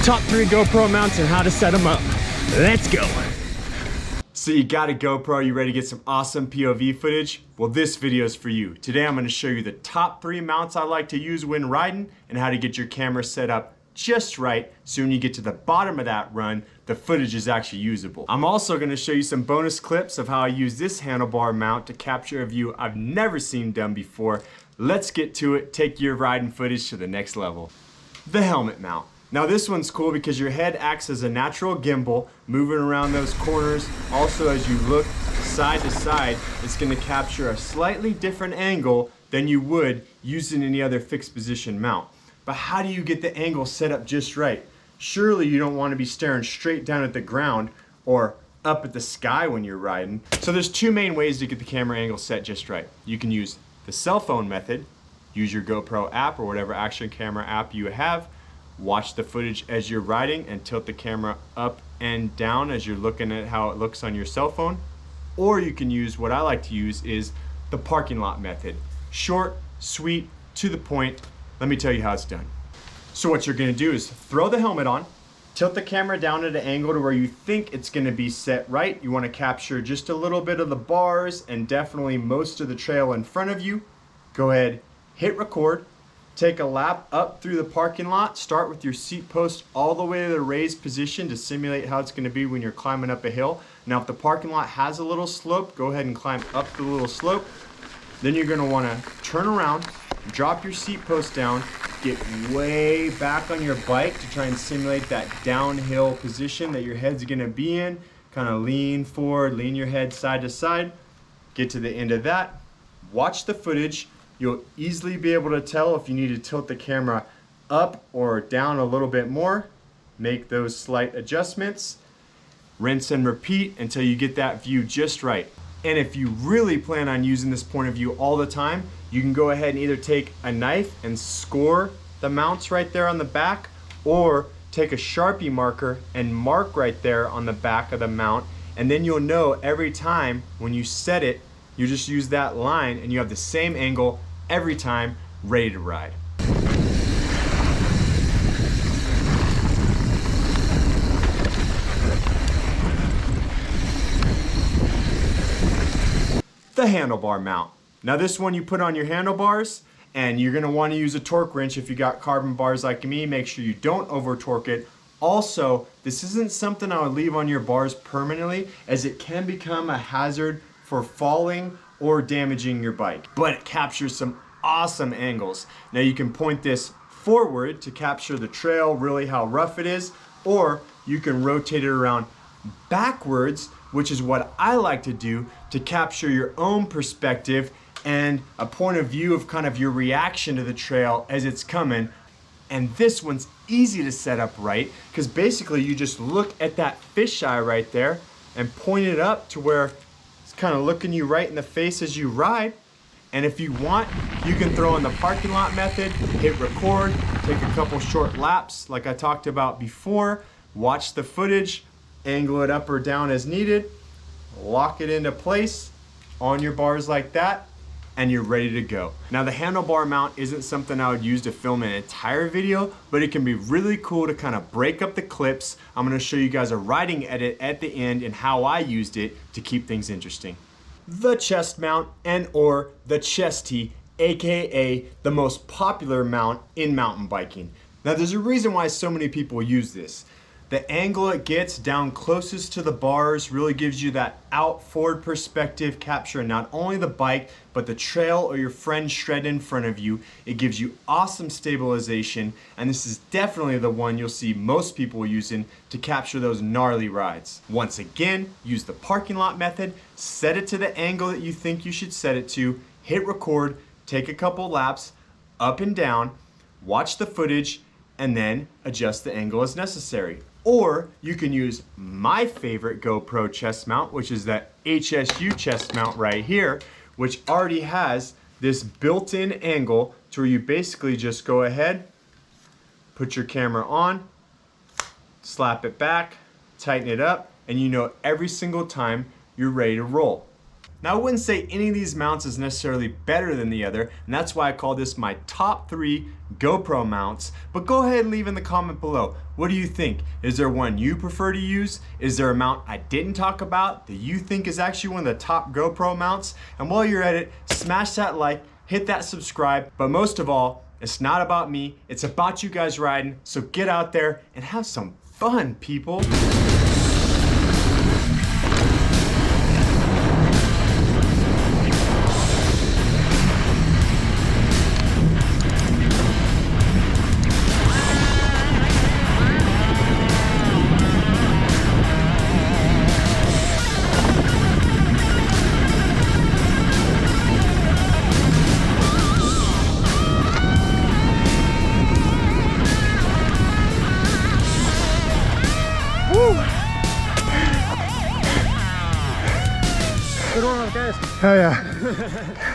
top 3 GoPro mounts and how to set them up. Let's go. So you got a GoPro, you ready to get some awesome POV footage? Well, this video is for you. Today I'm gonna show you the top 3 mounts I like to use when riding and how to get your camera set up just right so when you get to the bottom of that run, the footage is actually usable. I'm also gonna show you some bonus clips of how I use this handlebar mount to capture a view I've never seen done before. Let's get to it, take your riding footage to the next level. The helmet mount. Now this one's cool because your head acts as a natural gimbal, moving around those corners. Also, as you look side to side, it's gonna capture a slightly different angle than you would using any other fixed position mount. But how do you get the angle set up just right? Surely you don't want to be staring straight down at the ground or up at the sky when you're riding. So there's 2 main ways to get the camera angle set just right. You can use the cell phone method, use your GoPro app or whatever action camera app you have, watch the footage as you're riding and tilt the camera up and down as you're looking at how it looks on your cell phone. Or you can use what I like to use is the parking lot method. Short, sweet, to the point. Let me tell you how it's done. So what you're gonna do is throw the helmet on, tilt the camera down at an angle to where you think it's gonna be set right. You wanna capture just a little bit of the bars and definitely most of the trail in front of you. Go ahead, hit record, take a lap up through the parking lot, start with your seat post all the way to the raised position to simulate how it's gonna be when you're climbing up a hill. Now if the parking lot has a little slope, go ahead and climb up the little slope. Then you're gonna wanna turn around, drop your seat post down, get way back on your bike to try and simulate that downhill position that your head's gonna be in. Kind of lean forward, lean your head side to side. Get to the end of that, watch the footage. You'll easily be able to tell if you need to tilt the camera up or down a little bit more. Make those slight adjustments. Rinse and repeat until you get that view just right. And if you really plan on using this point of view all the time, you can go ahead and either take a knife and score the mounts right there on the back, or take a Sharpie marker and mark right there on the back of the mount. And then you'll know every time when you set it, you just use that line and you have the same angle every time, ready to ride. The handlebar mount. Now this one you put on your handlebars, and you're gonna wanna use a torque wrench if you got carbon bars like me. Make sure you don't over torque it. Also, this isn't something I would leave on your bars permanently, as it can become a hazard for falling or damaging your bike. But it captures some awesome angles. Now you can point this forward to capture the trail, really how rough it is, or you can rotate it around backwards, which is what I like to do to capture your own perspective and a point of view of kind of your reaction to the trail as it's coming. And this one's easy to set up right, because basically you just look at that fisheye right there and point it up to where it's kind of looking you right in the face as you ride. And if you want, you can throw in the parking lot method, hit record, take a couple short laps like I talked about before, watch the footage, angle it up or down as needed, lock it into place on your bars like that, and you're ready to go. Now the handlebar mount isn't something I would use to film an entire video, but it can be really cool to kind of break up the clips. I'm gonna show you guys a riding edit at the end and how I used it to keep things interesting. The chest mount, and or the Chesty, aka the most popular mount in mountain biking. Now there's a reason why so many people use this. The angle it gets down closest to the bars really gives you that out forward perspective, capturing not only the bike, but the trail or your friend's shred in front of you. It gives you awesome stabilization, and this is definitely the one you'll see most people using to capture those gnarly rides. Once again, use the parking lot method, set it to the angle that you think you should set it to, hit record, take a couple laps, up and down, watch the footage, and then adjust the angle as necessary. Or you can use my favorite GoPro chest mount, which is that HSU chest mount right here, which already has this built-in angle to where you basically just go ahead, put your camera on, slap it back, tighten it up, and you know every single time you're ready to roll. Now I wouldn't say any of these mounts is necessarily better than the other, and that's why I call this my top 3 GoPro mounts. But go ahead and leave in the comment below, what do you think? Is there one you prefer to use? Is there a mount I didn't talk about that you think is actually one of the top GoPro mounts? And while you're at it, smash that like, hit that subscribe, but most of all, it's not about me, it's about you guys riding, so get out there and have some fun, people. Good one, guys. Oh yeah.